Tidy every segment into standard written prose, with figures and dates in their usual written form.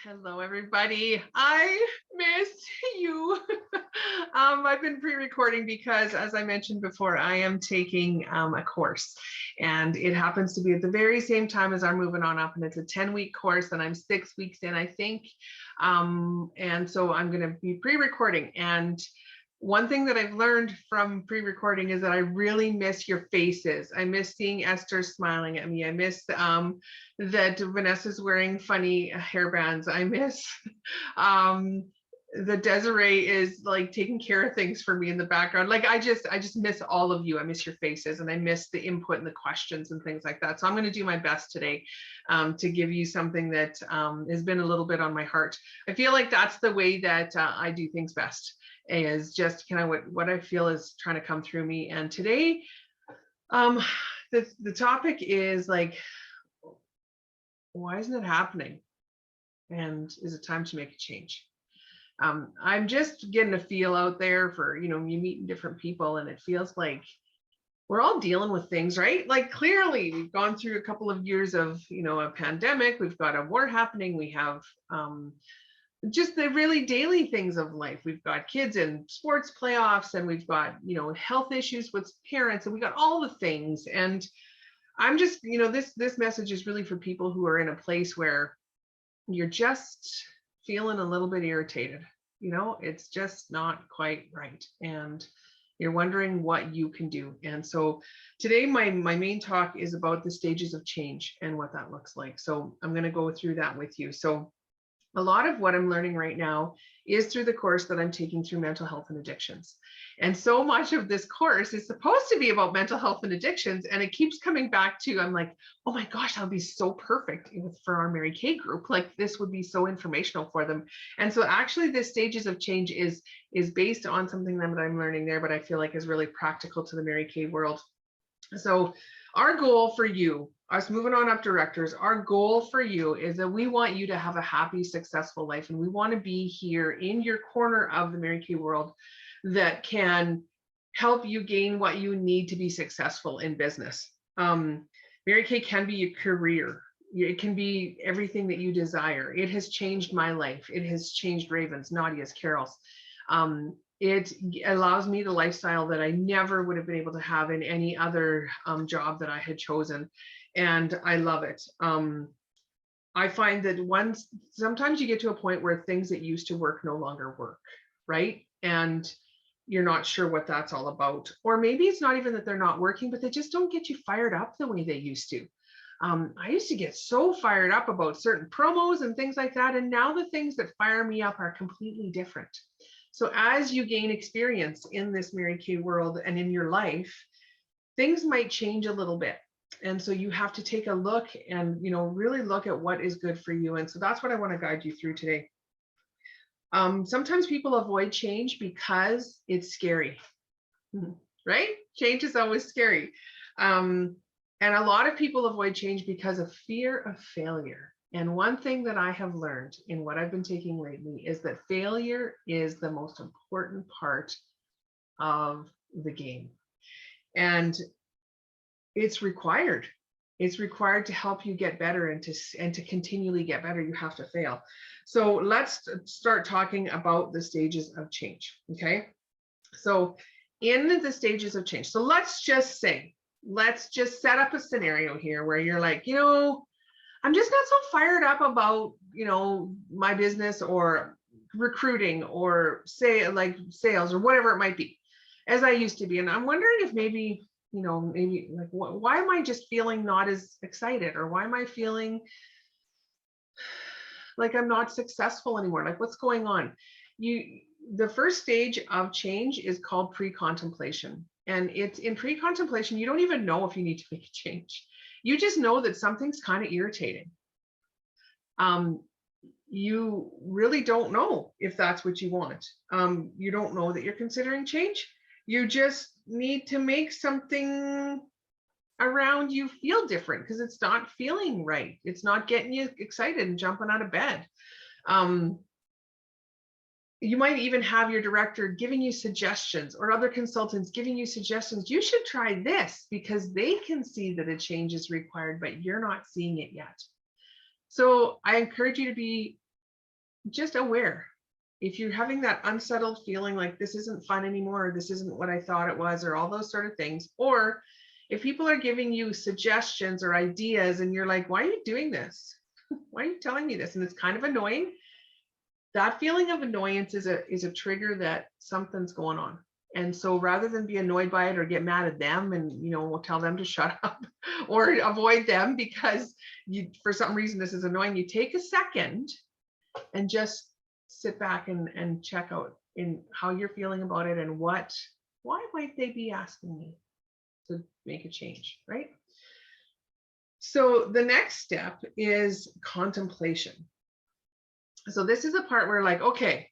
Hello, everybody. I miss you. I've been pre-recording because, as I mentioned before, I am taking a course, and it happens to be at the very same time as our Moving On Up, and it's a 10-week course, and I'm 6 weeks in, I think. And so I'm going to be pre-recording. And one thing that I've learned from pre-recording is that I really miss your faces. I miss seeing Esther smiling at me. I miss that Vanessa's wearing funny hairbands. I miss that Desiree is like taking care of things for me in the background. Like I just miss all of you. I miss your faces, and I miss the input and the questions and things like that. So I'm going to do my best today to give you something that has been a little bit on my heart. I feel like that's the way that I do things best, is just kind of what I feel is trying to come through me. And today, the topic is like, why isn't it happening? And is it time to make a change? I'm just getting a feel out there for, you meeting different people, and it feels like we're all dealing with things, right? Like clearly we've gone through a couple of years of, a pandemic. We've got a war happening. We have just the really daily things of life. We've got kids in sports playoffs, and we've got, health issues with parents, and we got all the things. And I'm just, this message is really for people who are in a place where you're just feeling a little bit irritated. It's just not quite right. And you're wondering what you can do. And so today, my main talk is about the stages of change and what that looks like. So I'm going to go through that with you. So a lot of what I'm learning right now is through the course that I'm taking through mental health and addictions. And so much of this course is supposed to be about mental health and addictions. And it keeps coming back to, I'm like, oh my gosh, that would be so perfect for our Mary Kay group. Like this would be so informational for them. And so actually the stages of change is based on something that I'm learning there, but I feel like is really practical to the Mary Kay world. So our goal for you, us Moving On Up directors, our goal for you is that we want you to have a happy, successful life. And we want to be here in your corner of the Mary Kay world that can help you gain what you need to be successful in business. Mary Kay can be a career. It can be everything that you desire. It has changed my life. It has changed Raven's, Nadia's, Carol's. It allows me the lifestyle that I never would have been able to have in any other job that I had chosen. And I love it. I find that sometimes you get to a point where things that used to work no longer work, right? And you're not sure what that's all about. Or maybe it's not even that they're not working, but they just don't get you fired up the way they used to. I used to get so fired up about certain promos and things like that. And now the things that fire me up are completely different. So as you gain experience in this Mary Kay world and in your life, things might change a little bit. And so you have to take a look and, really look at what is good for you. And so that's what I want to guide you through today. Sometimes people avoid change because it's scary, right? Change is always scary. And a lot of people avoid change because of fear of failure. And one thing that I have learned in what I've been taking lately is that failure is the most important part of the game. And it's required. It's required to help you get better, and to continually get better, you have to fail. So let's start talking about the stages of change, okay? So in the stages of change, so let's just set up a scenario here where you're like, I'm just not so fired up about, my business or recruiting or sales or whatever it might be as I used to be. And I'm wondering if maybe like, why am I just feeling not as excited? Or why am I feeling like I'm not successful anymore? Like what's going on? The first stage of change is called pre-contemplation. And it's in pre-contemplation, you don't even know if you need to make a change. You just know that something's kind of irritating. You really don't know if that's what you want. You don't know that you're considering change. You just need to make something around you feel different because it's not feeling right. It's not getting you excited and jumping out of bed. You might even have your director giving you suggestions, or other consultants giving you suggestions. You should try this because they can see that a change is required, but you're not seeing it yet. So I encourage you to be just aware. If you're having that unsettled feeling like this isn't fun anymore, or this isn't what I thought it was, or all those sort of things, or if people are giving you suggestions or ideas and you're like, why are you doing this? Why are you telling me this? And it's kind of annoying. That feeling of annoyance is a trigger that something's going on. And so rather than be annoyed by it or get mad at them and, we'll tell them to shut up or avoid them because you, for some reason, this is annoying, you take a second and just sit back and check out in how you're feeling about it and why might they be asking me to make a change, right? So the next step is contemplation. So this is the part where like, okay,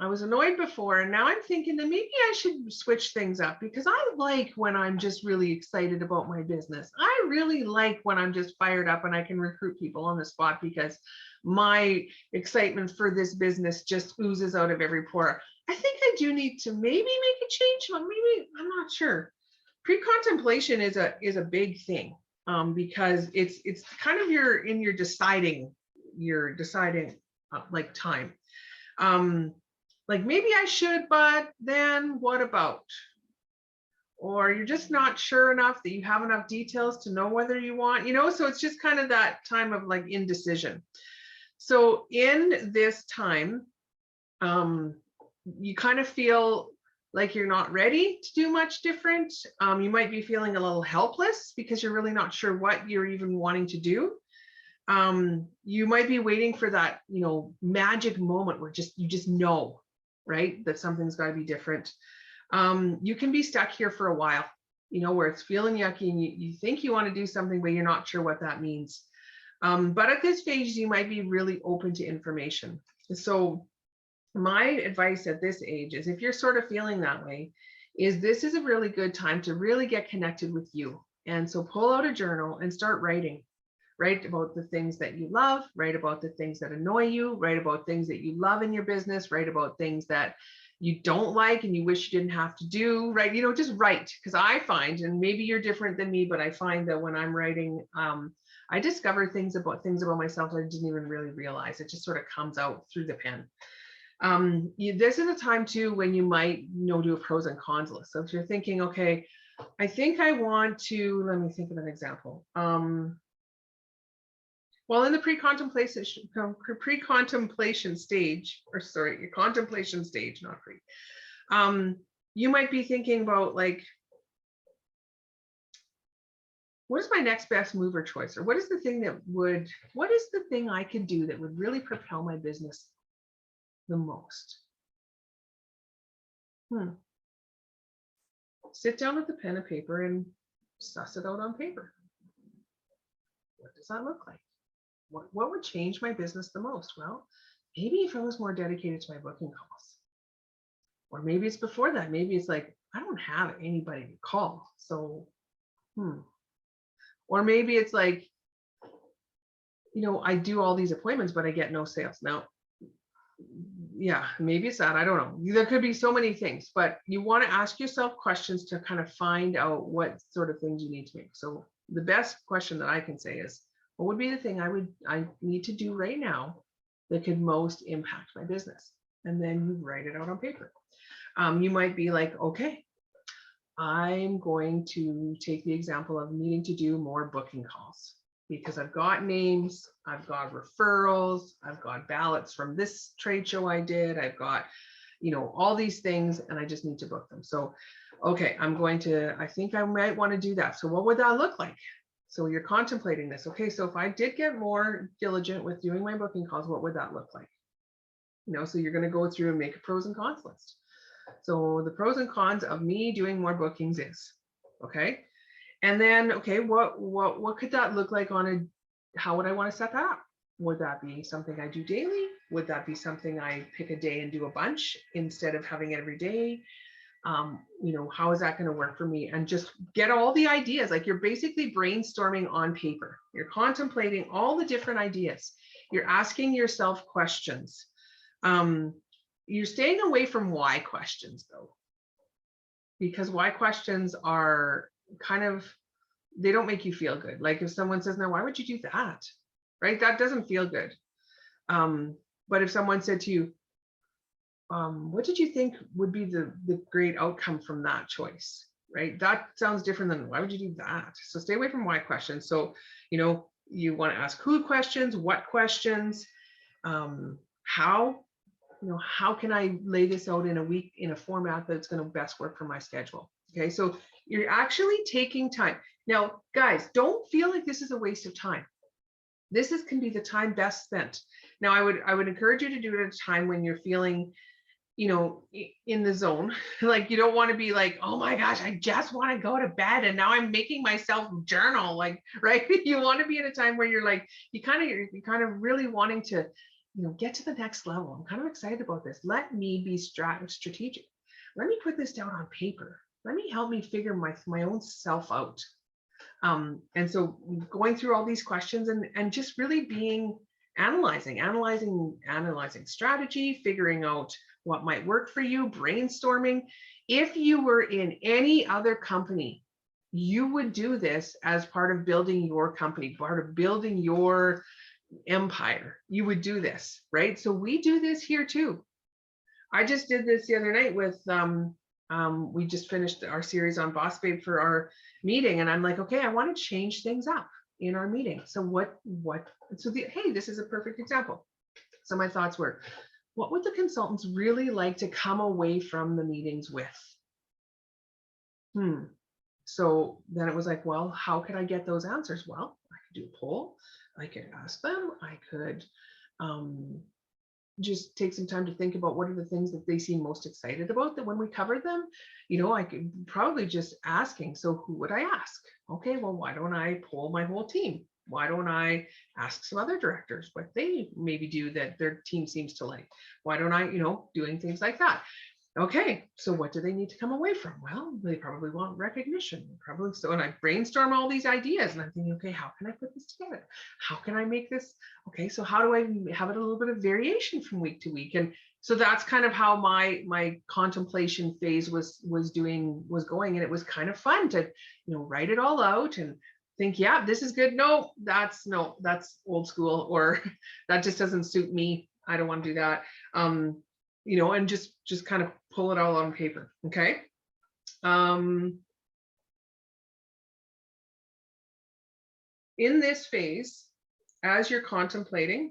I was annoyed before, and now I'm thinking that maybe I should switch things up because I like when I'm just really excited about my business. I really like when I'm just fired up and I can recruit people on the spot because my excitement for this business just oozes out of every pore. I think I do need to maybe make a change, but maybe I'm not sure. Pre-contemplation is a big thing because it's kind of your deciding like time. Like maybe I should, but then what about? Or you're just not sure enough that you have enough details to know whether you want, so it's just kind of that time of like indecision. So in this time, you kind of feel like you're not ready to do much different. You might be feeling a little helpless because you're really not sure what you're even wanting to do. You might be waiting for that, magic moment where you just know, right, that something's got to be different. You can be stuck here for a while, where it's feeling yucky and you think you want to do something, but you're not sure what that means. But at this phase, you might be really open to information. So my advice at this age is if you're sort of feeling that way, this is a really good time to really get connected with you. And so pull out a journal and start writing. Write about the things that you love, write about the things that annoy you, write about things that you love in your business, write about things that you don't like and you wish you didn't have to do, right? Just write. Because I find, and maybe you're different than me, but I find that when I'm writing, I discover things about myself that I didn't even really realize. It just sort of comes out through the pen. This is a time too when you might do a pros and cons list. So if you're thinking, okay, I think I want to, let me think of an example. Well, in the pre-contemplation stage, or sorry, your contemplation stage, not pre, you might be thinking about like, what is my next best move or choice? Or what is the thing I could do that would really propel my business the most? Sit down with the pen and paper and suss it out on paper. What does that look like? What would change my business the most? Well, maybe if I was more dedicated to my booking calls. Or maybe it's before that. Maybe it's like, I don't have anybody to call. So, Or maybe it's like, I do all these appointments, but I get no sales. Now, yeah, maybe it's that. I don't know. There could be so many things, but you want to ask yourself questions to kind of find out what sort of things you need to make. So the best question that I can say is, what would be the thing I need to do right now that could most impact my business? And then you write it out on paper. You might be like, okay, I'm going to take the example of needing to do more booking calls because I've got names, I've got referrals, I've got ballots from this trade show I did, I've got, all these things, and I just need to book them. So, okay, I think I might want to do that. So what would that look like? So you're contemplating this. Okay, so if I did get more diligent with doing my booking calls, what would that look like? So you're going to go through and make a pros and cons list. So the pros and cons of me doing more bookings is, okay. And then, okay, what could that look like how would I want to set that up? Would that be something I do daily? Would that be something I pick a day and do a bunch instead of having it every day? How is that going to work for me? And just get all the ideas. Like you're basically brainstorming on paper. You're contemplating all the different ideas. You're asking yourself questions. You're staying away from why questions though, because why questions are they don't make you feel good. Like if someone says, now, why would you do that? Right? That doesn't feel good. But if someone said to you, what did you think would be the great outcome from that choice? Right? That sounds different than why would you do that? So stay away from why questions. So, you know, you want to ask who questions, what questions, how, you know, how can I lay this out in a week in a format that's going to best work for my schedule? Okay, so you're actually taking time. Now, guys, don't feel like this is a waste of time. This can be the time best spent. Now, I would encourage you to do it at a time when you're feeling, you know, in the zone. Like, you don't want to be like, oh my gosh, I just want to go to bed and now I'm making myself journal, like, right? You want to be at a time where you're like, you're kind of really wanting to, you know, get to the next level. I'm kind of excited about this. Let me be strategic. Let me put this down on paper. Let me help me figure my own self out. And so going through all these questions and just really being analyzing strategy, figuring out what might work for you, brainstorming. If you were in any other company, you would do this as part of building your company, part of building your empire. You would do this, right? So we do this here too. I just did this the other night with we just finished our series on Boss Babe for our meeting, and I'm like, okay, I want to change things up in our meeting. So hey, this is a perfect example. So my thoughts were, what would the consultants really like to come away from the meetings with? So then it was like, well, how could I get those answers? Well, I could do a poll. I could ask them. I could just take some time to think about what are the things that they seem most excited about that when we covered them, you know, I could probably just asking, so who would I ask? Okay, well, why don't I poll my whole team? Why don't I ask some other directors what they maybe do that their team seems to like? Why don't I, you know, doing things like that? Okay, so what do they need to come away from? Well, they probably want recognition, probably so. And I brainstorm all these ideas and I'm thinking, okay, how can I put this together? How can I make this? Okay, so how do I have it a little bit of variation from week to week? And so that's kind of how my contemplation phase was going. And it was kind of fun to, you know, write it all out and think, yeah, this is good. No, that's old school, or that just doesn't suit me. I don't want to do that. You know, and just kind of pull it all on paper. Okay. In this phase, as you're contemplating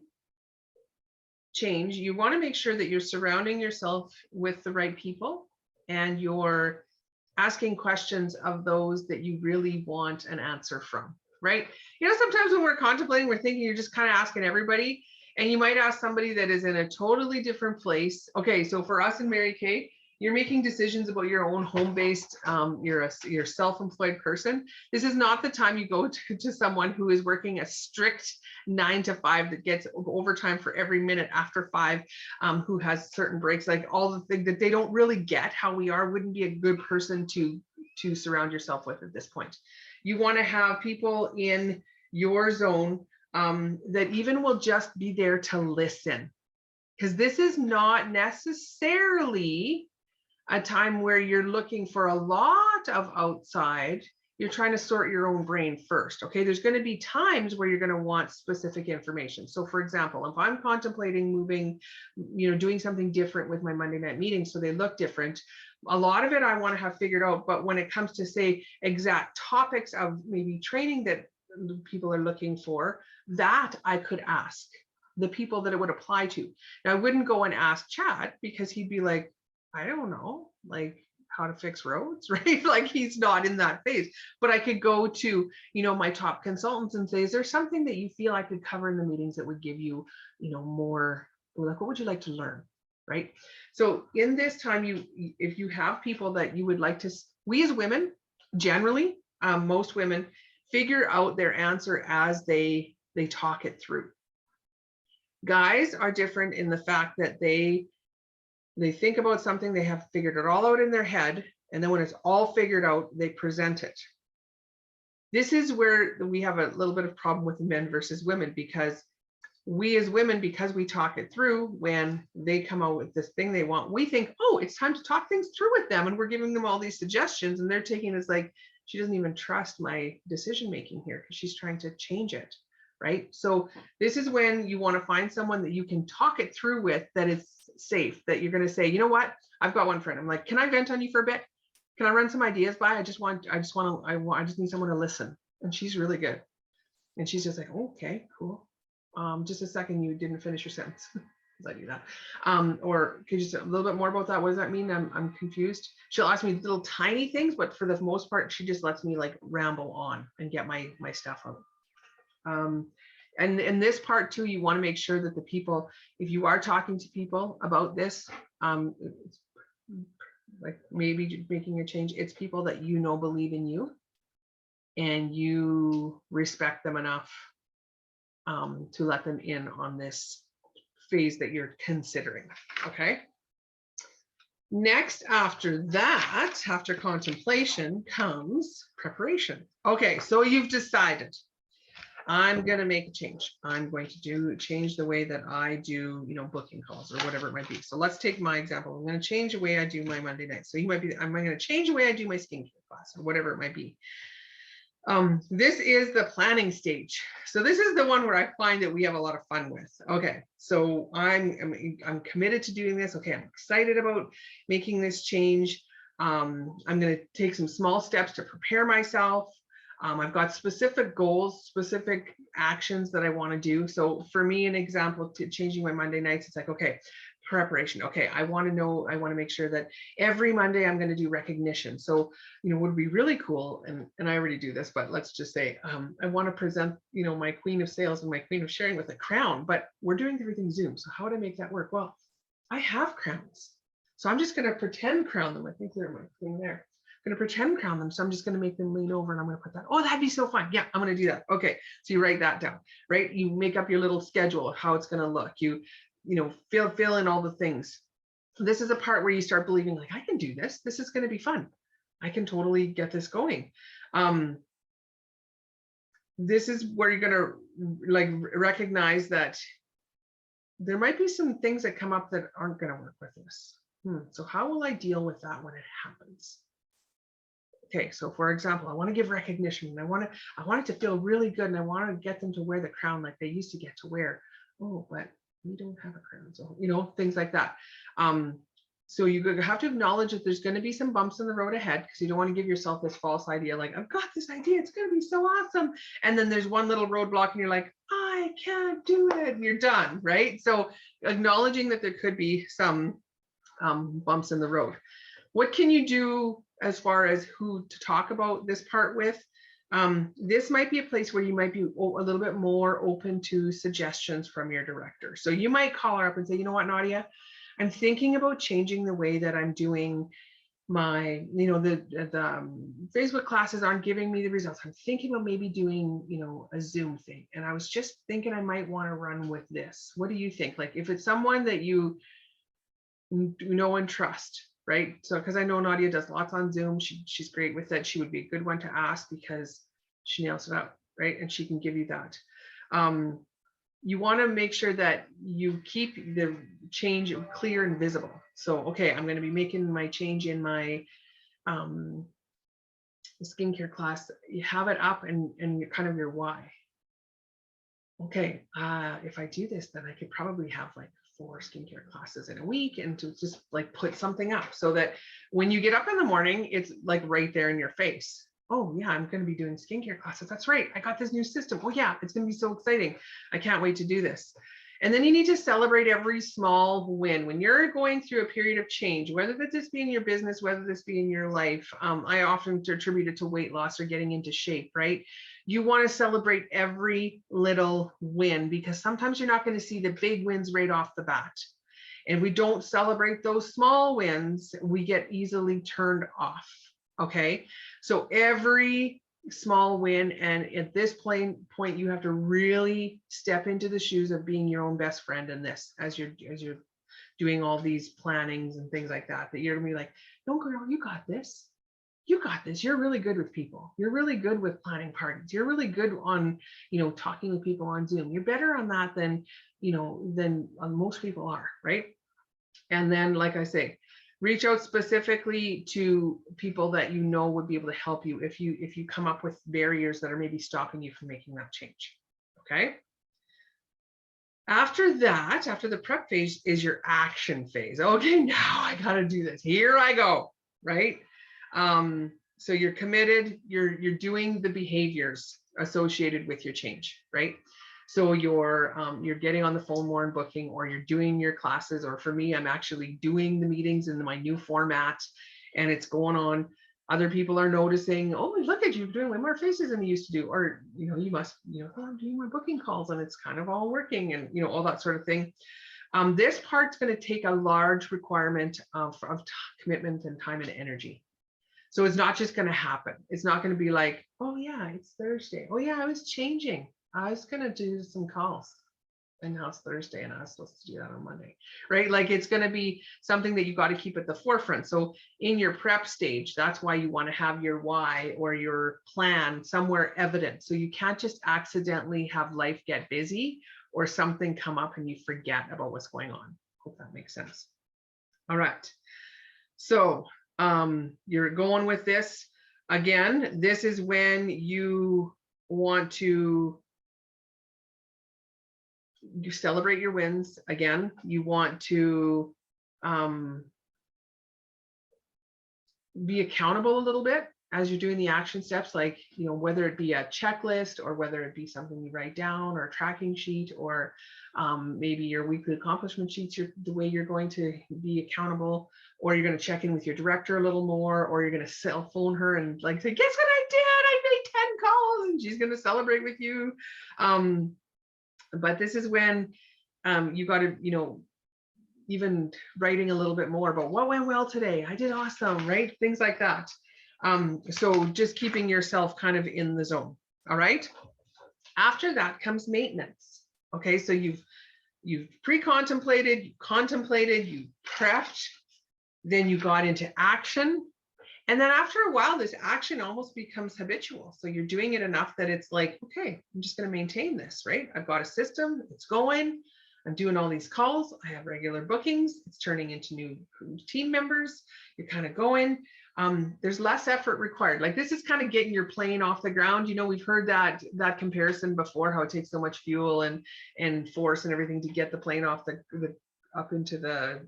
change, you want to make sure that you're surrounding yourself with the right people and you're asking questions of those that you really want an answer from, right? You know, sometimes when we're contemplating, we're thinking you're just kind of asking everybody, and you might ask somebody that is in a totally different place. Okay, so for us in Mary Kay, you're making decisions about your own home-based, you're a self-employed person. This is not the time you go to someone who is working a strict 9 to 5 that gets overtime for every minute after 5, who has certain breaks, like all the things that they don't really get how we are, wouldn't be a good person to surround yourself with at this point. You want to have people in your zone that even will just be there to listen, because this is not necessarily a time where you're looking for a lot of outside. You're trying to sort your own brain first. Okay, there's going to be times where you're going to want specific information. So for example, if I'm contemplating moving, you know, doing something different with my Monday night meetings so they look different, a lot of it I want to have figured out. But when it comes to, say, exact topics of maybe training that people are looking for, that I could ask the people that it would apply to. Now, I wouldn't go and ask Chad, because he'd be like, I don't know, like how to fix roads, right? Like he's not in that phase. But I could go to, you know, my top consultants and say, is there something that you feel I could cover in the meetings that would give you, you know, more, like, what would you like to learn, right? So in this time, if you have people that you would like to, we as women, generally, most women figure out their answer as they talk it through. Guys are different in the fact that they think about something, they have figured it all out in their head, and then when it's all figured out, they present it. This is where we have a little bit of problem with men versus women, because we as women, because we talk it through, when they come out with this thing they want, we think, oh, it's time to talk things through with them, and we're giving them all these suggestions, and they're taking it as like, she doesn't even trust my decision making here because she's trying to change it. right? So this is when you want to find someone that you can talk it through with, that is safe, that you're going to say, you know what, I've got one friend, I'm like, can I vent on you for a bit? Can I run some ideas by? I just need someone to listen. And she's really good. And she's just like, okay, cool. Just a second, you didn't finish your sentence. I do that. Or could you say a little bit more about that? What does that mean? I'm confused. She'll ask me little tiny things, but for the most part, she just lets me like ramble on and get my stuff out. And in this part too, you want to make sure that the people, if you are talking to people about this, like maybe making a change, it's people that you know believe in you and you respect them enough to let them in on this phase that you're considering. Okay. Next, after that, after contemplation comes preparation. Okay, so you've decided, I'm going to make a change. I'm going to change the way that I do, booking calls or whatever it might be. So let's take my example. I'm going to change the way I do my Monday nights. So you might be, I'm going to change the way I do my skincare class or whatever it might be. This is the planning stage. So this is the one where I find that we have a lot of fun with. Okay, so I'm committed to doing this. Okay, I'm excited about making this change. I'm going to take some small steps to prepare myself. I've got specific goals, specific actions that I want to do. So for me, an example to changing my Monday nights, it's like, okay, preparation. Okay, I want to make sure that every Monday I'm going to do recognition. So, would be really cool, and I already do this, but let's just say I want to present, my queen of sales and my queen of sharing with a crown, but we're doing everything Zoom. So how would I make that work? Well, I have crowns. So I'm just going to pretend crown them. I think they're my thing there. I'm going to pretend crown them. So I'm just going to make them lean over and I'm going to put that. Oh, that'd be so fun. Yeah, I'm going to do that. Okay. So you write that down, right? You make up your little schedule of how it's going to look. You fill in all the things. This is a part where you start believing like, I can do this. This is going to be fun. I can totally get this going. This is where you're going to like recognize that there might be some things that come up that aren't going to work with this. So how will I deal with that when it happens? Okay, so for example, I want to give recognition and I want it to feel really good and I want to get them to wear the crown like they used to get to wear. Oh, but we don't have a crown. So, things like that. So you have to acknowledge that there's going to be some bumps in the road ahead because you don't want to give yourself this false idea like, I've got this idea, it's going to be so awesome. And then there's one little roadblock and you're like, I can't do it. And you're done, right? So acknowledging that there could be some bumps in the road. What can you do as far as who to talk about this part with? This might be a place where you might be a little bit more open to suggestions from your director. So you might call her up and say, you know what, Nadia, I'm thinking about changing the way that I'm doing my, the Facebook classes aren't giving me the results. I'm thinking about maybe doing, a Zoom thing. And I was just thinking I might want to run with this. What do you think? Like if it's someone that you know and trust, right? So, because I know Nadia does lots on Zoom. She's great with it. She would be a good one to ask because she nails it out, right? And she can give you that. You want to make sure that you keep the change clear and visible. So, okay, I'm going to be making my change in my skincare class. You have it up and you're kind of your why. Okay, if I do this, then I could probably have like 4 skincare classes in a week and to just like put something up so that when you get up in the morning, it's like right there in your face. Oh yeah, I'm going to be doing skincare classes. That's right. I got this new system. Oh yeah, it's going to be so exciting. I can't wait to do this. And then you need to celebrate every small win. When you're going through a period of change, whether this be in your business, whether this be in your life, I often attribute it to weight loss or getting into shape, right? You want to celebrate every little win because sometimes you're not going to see the big wins right off the bat. And if we don't celebrate those small wins, we get easily turned off. Okay, so every small win, and at this point you have to really step into the shoes of being your own best friend in this as you're doing all these plannings and things like that you're gonna be like, no girl, you got this, you're really good with people, you're really good with planning parties, you're really good on talking with people on Zoom, you're better on that than most people are, right? And then, like I say, reach out specifically to people that would be able to help you if you come up with barriers that are maybe stopping you from making that change. Okay. After that, after the prep phase is your action phase. Okay, now I got to do this. Here I go, right? So you're committed, you're doing the behaviors associated with your change, right? So you're getting on the phone more and booking, or you're doing your classes, or for me, I'm actually doing the meetings in my new format, and it's going on. Other people are noticing, oh, look at you doing way more faces than you used to do, or you must, oh, I'm doing more booking calls and it's kind of all working, and all that sort of thing. This part's going to take a large requirement of commitment and time and energy. So it's not just going to happen. It's not going to be like, oh yeah, it's Thursday. Oh yeah, I was changing. I was going to do some calls. And now it's Thursday and I was supposed to do that on Monday, right? Like it's going to be something that you got to keep at the forefront. So in your prep stage, that's why you want to have your why or your plan somewhere evident. So you can't just accidentally have life get busy or something come up and you forget about what's going on. Hope that makes sense. All right. So you're going with this. Again, this is when you want to celebrate your wins. Again, you want to be accountable a little bit as you're doing the action steps, like, whether it be a checklist or whether it be something you write down or a tracking sheet, or maybe your weekly accomplishment sheets, the way you're going to be accountable, or you're going to check in with your director a little more, or you're going to cell phone her and like say, guess what I did? I made 10 calls, and she's going to celebrate with you. But this is when you got to, even writing a little bit more about what went well today. I did awesome, right? Things like that. So just keeping yourself kind of in the zone. All right. After that comes maintenance. Okay. So you've pre-contemplated, you contemplated, you prepped, then you got into action. And then after a while, this action almost becomes habitual. So you're doing it enough that it's like, okay, I'm just going to maintain this, right? I've got a system, it's going. I'm doing all these calls. I have regular bookings. It's turning into new team members. You're kind of going. There's less effort required. Like this is kind of getting your plane off the ground. We've heard that comparison before, how it takes so much fuel and force and everything to get the plane off the up into the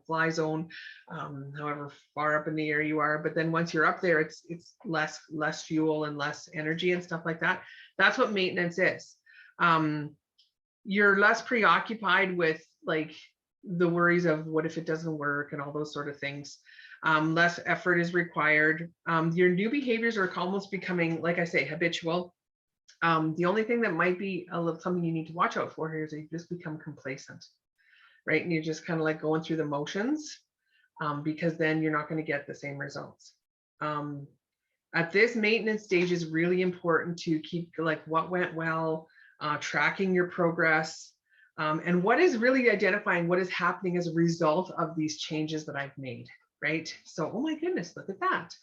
fly zone, however far up in the air you are. But then once you're up there, it's less fuel and less energy and stuff like that. That's what maintenance is. You're less preoccupied with like the worries of what if it doesn't work and all those sort of things. Less effort is required. Your new behaviors are almost becoming, like I say, habitual. The only thing that might be a little something you need to watch out for here is that you just become complacent, right? And you're just kind of like going through the motions, because then you're not going to get the same results. At this maintenance stage is really important to keep like what went well, tracking your progress, and what is really identifying what is happening as a result of these changes that I've made, right? So, oh my goodness, look at that.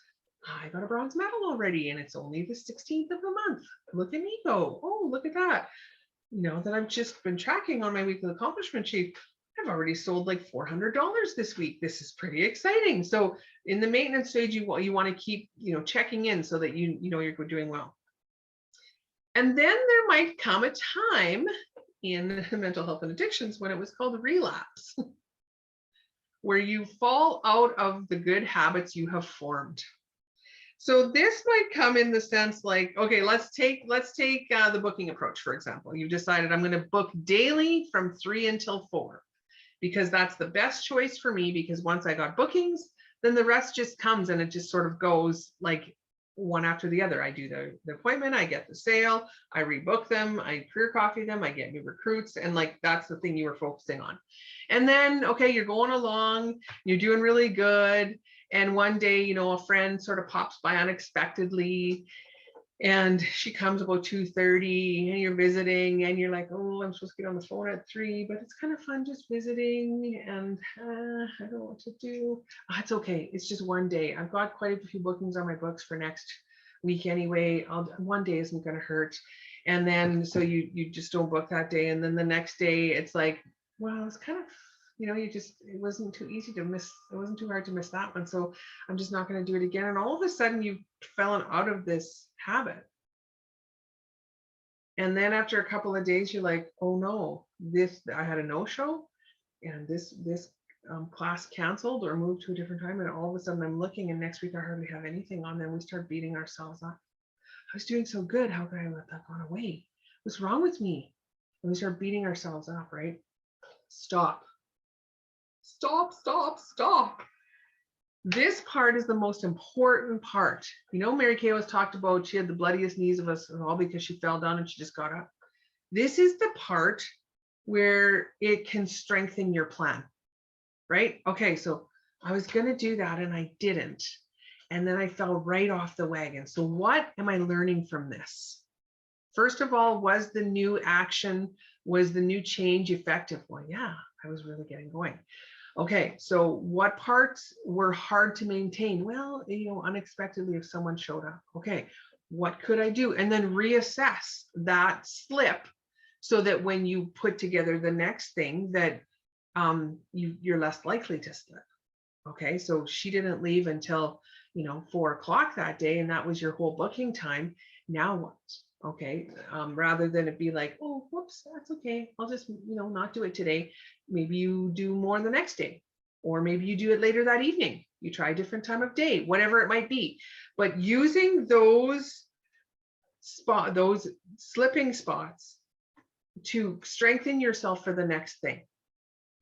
I got a bronze medal already and it's only the 16th of the month. Look at me go. Oh, look at that. That I've just been tracking on my weekly accomplishment sheet. I've already sold like $400 this week. This is pretty exciting. So in the maintenance stage, you want to keep, checking in so that you're doing well. And then there might come a time in mental health and addictions when it was called relapse, where you fall out of the good habits you have formed. So this might come in the sense like, okay, let's take the booking approach, for example. You've decided I'm going to book daily from 3 until 4, because that's the best choice for me, because once I got bookings, then the rest just comes and it just sort of goes like one after the other. I do the appointment, I get the sale, I rebook them, I career coffee them, I get new recruits, and like that's the thing you were focusing on. And then, okay, you're going along, you're doing really good, and one day, a friend sort of pops by unexpectedly, and she comes about 2:30 and you're visiting and you're like, oh, I'm supposed to get on the phone at 3, but it's kind of fun just visiting, and I don't know what to do. It's okay. It's just one day. I've got quite a few bookings on my books for next week anyway. One day isn't going to hurt. And then so you just don't book that day. And then the next day it's like, well, it's kind of, it wasn't too easy to miss. It wasn't too hard to miss that one. So I'm just not going to do it again. And all of a sudden you've fallen out of this habit. And then after a couple of days, you're like, oh no, I had a no-show, and this class canceled or moved to a different time. And all of a sudden I'm looking, and next week I hardly have anything on. Then we start beating ourselves up. I was doing so good. How could I let that go away? What's wrong with me? And we start beating ourselves up, right? Stop. Stop, stop, stop. This part is the most important part. You know, Mary Kay was talked about, she had the bloodiest knees of us all because she fell down and she just got up. This is the part where it can strengthen your plan, right? Okay, so I was going to do that and I didn't. And then I fell right off the wagon. So what am I learning from this? First of all, was the new action, was the new change effective? Well, yeah, I was really getting going. Okay, so what parts were hard to maintain? Well, you know, unexpectedly, if someone showed up, okay, what could I do? And then reassess that slip so that when you put together the next thing that you're less likely to slip. Okay, so she didn't leave until, you know, 4 o'clock that day, and that was your whole booking time. Now what? Okay, rather than it be like, oh, whoops, that's okay, I'll just, you know, not do it today. Maybe you do more the next day, or maybe you do it later that evening. You try a different time of day, whatever it might be. But using those slipping spots to strengthen yourself for the next thing.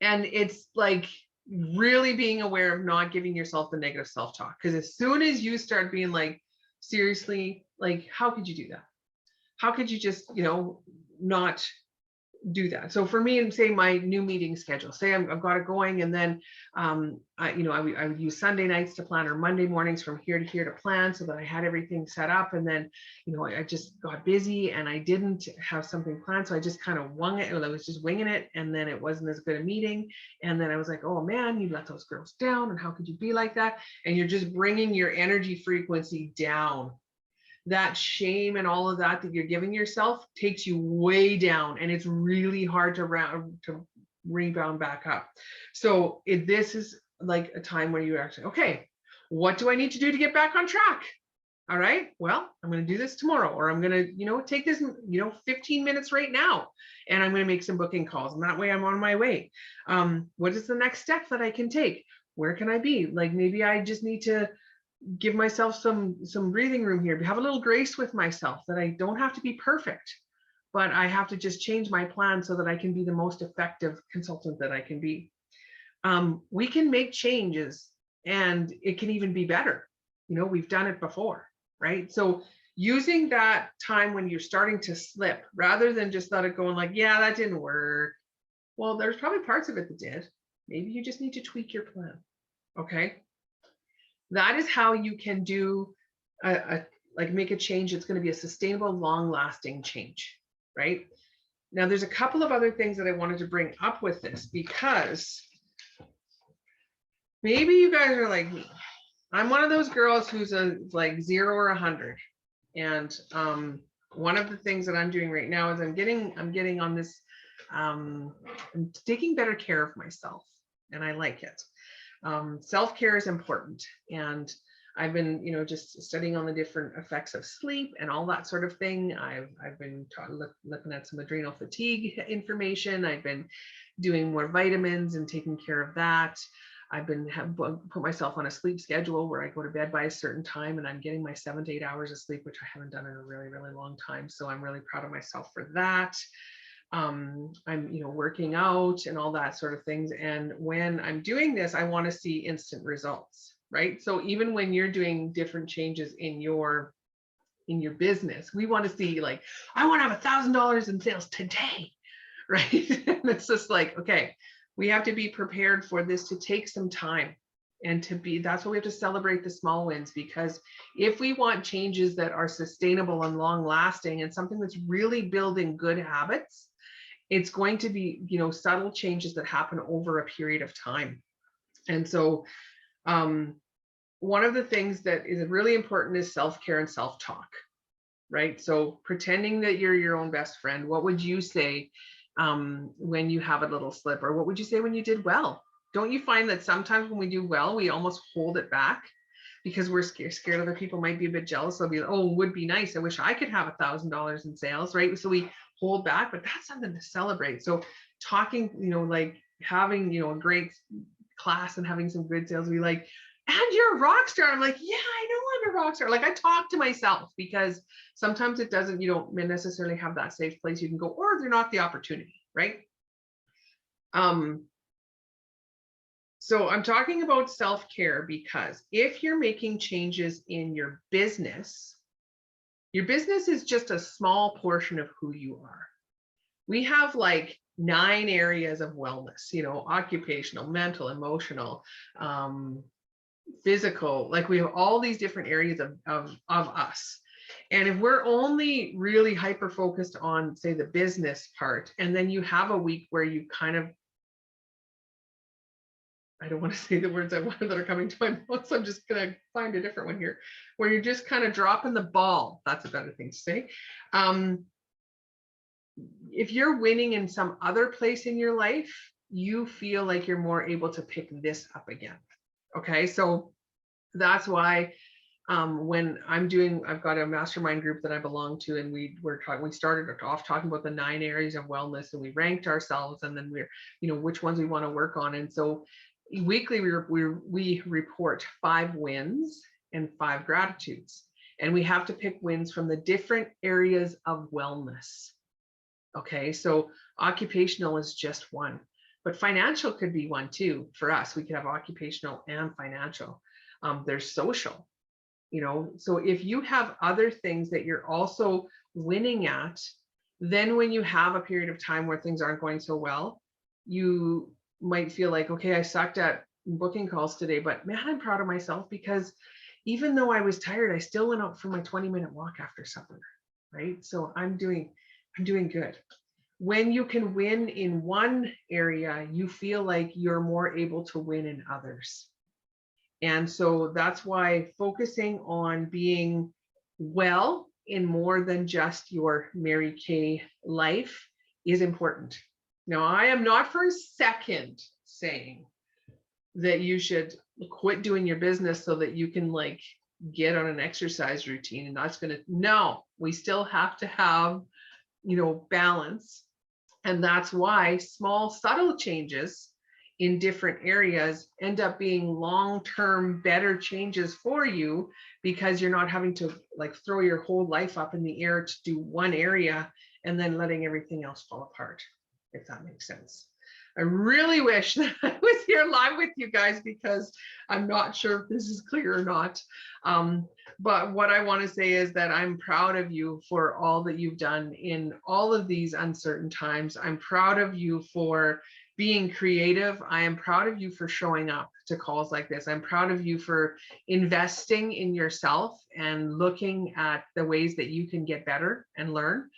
And it's like really being aware of not giving yourself the negative self-talk. Because as soon as you start being like, seriously, like, how could you do that? How could you just, you know, not do that? So for me, and say my new meeting schedule, say I've got it going, and then I would use Sunday nights to plan, or Monday mornings from here to here to plan, so that I had everything set up. And then, you know, I just got busy and I didn't have something planned, so I just kind of wung it. I was just winging it, and then it wasn't as good a meeting. And then I was like, oh man, you let those girls down, and how could you be like that? And you're just bringing your energy frequency down. That shame and all of that you're giving yourself takes you way down, and it's really hard to rebound back up. So this is like a time where you actually, okay, what do I need to do to get back on track? All right, well, I'm going to do this tomorrow, or I'm going to, you know, take this, you know, 15 minutes right now, and I'm going to make some booking calls, and that way I'm on my way. What is the next step that I can take? Where can I be? Like, maybe I just need to give myself some breathing room here, have a little grace with myself, that I don't have to be perfect, but I have to just change my plan so that I can be the most effective consultant that I can be. We can make changes, and it can even be better. You know, we've done it before, right? So using that time when you're starting to slip, rather than just let it go and like, yeah, that didn't work. Well, there's probably parts of it that did. Maybe you just need to tweak your plan. Okay. That is how you can do like make a change that's going to be a sustainable, long-lasting change, right? Now, there's a couple of other things that I wanted to bring up with this, because maybe you guys are like me. I'm one of those girls who's like 0 or 100. And one of the things that I'm doing right now is I'm getting on this, I'm taking better care of myself, and I like it. Self-care is important, and I've been, you know, just studying on the different effects of sleep and all that sort of thing. I've been looking at some adrenal fatigue information. I've been doing more vitamins and taking care of that. I've been put myself on a sleep schedule where I go to bed by a certain time, and I'm getting my 7 to 8 hours of sleep, which I haven't done in a really, really long time. So I'm really proud of myself for that. I'm, you know, working out and all that sort of things. And when I'm doing this, I want to see instant results, right? So even when you're doing different changes in your business, we want to see, like, I want to have $1,000 in sales today, right? And it's just like, okay, we have to be prepared for this to take some time, and that's why we have to celebrate the small wins, because if we want changes that are sustainable and long lasting, and something that's really building good habits, it's going to be, you know, subtle changes that happen over a period of time. And so one of the things that is really important is self-care and self-talk, right? So pretending that you're your own best friend. What would you say when you have a little slip, or what would you say when you did well? Don't you find that sometimes when we do well, we almost hold it back because we're scared other people might be a bit jealous. They'll be, oh, would be nice. I wish I could have $1,000 in sales, right? So we hold back, but that's something to celebrate. So talking, like having, a great class and having some good sales, we like, and you're a rock star. I'm like, yeah, I know I'm a rock star. Like I talk to myself, because sometimes it doesn't, you don't necessarily have that safe place you can go, or they're not the opportunity, right? So I'm talking about self-care because if you're making changes in your business is just a small portion of who you are. We have like 9 areas of wellness, occupational, mental, emotional, physical. Like we have all these different areas of us. And if we're only really hyper focused on, say, the business part, and then you have a week where you kind of, I don't want to say the words I want that are coming to my mouth, so I'm just going to find a different one here, where you're just kind of dropping the ball. That's a better thing to say. If you're winning in some other place in your life, you feel like you're more able to pick this up again. Okay, so that's why when I've got a mastermind group that I belong to, and we started off talking about the 9 areas of wellness, and we ranked ourselves, and then we're, which ones we want to work on. And so weekly we report 5 wins and 5 gratitudes, and we have to pick wins from the different areas of wellness. Okay, so occupational is just one, but financial could be one too. For us, we could have occupational and financial. There's social, so if you have other things that you're also winning at, then when you have a period of time where things aren't going so well, you might feel like, okay, I sucked at booking calls today, but man, I'm proud of myself, because even though I was tired, I still went out for my 20-minute walk after supper, right? So I'm doing good. When you can win in one area, you feel like you're more able to win in others. And so that's why focusing on being well in more than just your Mary Kay life is important. Now, I am not for a second saying that you should quit doing your business so that you can like get on an exercise routine, and that's going to, no, we still have to have, balance. And that's why small, subtle changes in different areas end up being long-term better changes for you, because you're not having to like throw your whole life up in the air to do one area and then letting everything else fall apart, if that makes sense. I really wish that I was here live with you guys, because I'm not sure if this is clear or not. But what I want to say is that I'm proud of you for all that you've done in all of these uncertain times. I'm proud of you for being creative. I am proud of you for showing up to calls like this. I'm proud of you for investing in yourself and looking at the ways that you can get better and learn.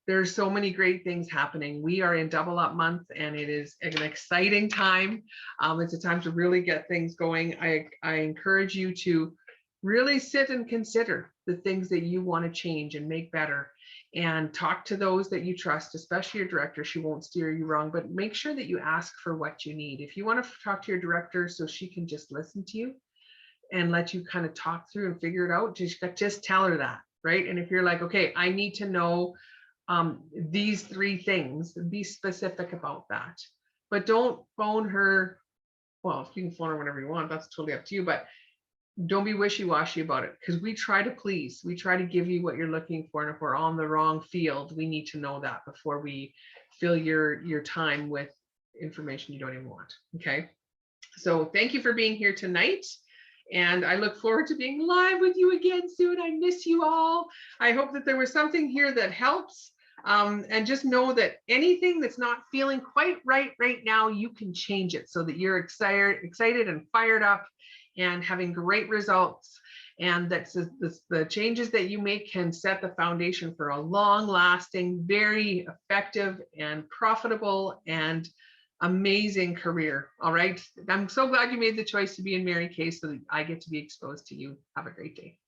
There's so many great things happening. We are in Double Up month, and it is an exciting time. It's a time to really get things going. I encourage you to really sit and consider the things that you want to change and make better, and talk to those that you trust, especially your director. She won't steer you wrong, but make sure that you ask for what you need. If you want to talk to your director so she can just listen to you and let you kind of talk through and figure it out, just tell her that, right? And if you're like, okay, I need to know these 3 things, be specific about that. But don't phone her. Well, you can phone her whenever you want, that's totally up to you, but don't be wishy-washy about it, because we try to please. We try to give you what you're looking for, and if we're on the wrong field, we need to know that before we fill your time with information you don't even want. Okay, so thank you for being here tonight, and I look forward to being live with you again soon. I miss you all. I hope that there was something here that helps. And just know that anything that's not feeling quite right now, you can change it so that you're excited and fired up and having great results. And that's the changes that you make can set the foundation for a long-lasting, very effective and profitable and amazing career. All right. I'm so glad you made the choice to be in Mary Kay so that I get to be exposed to you. Have a great day.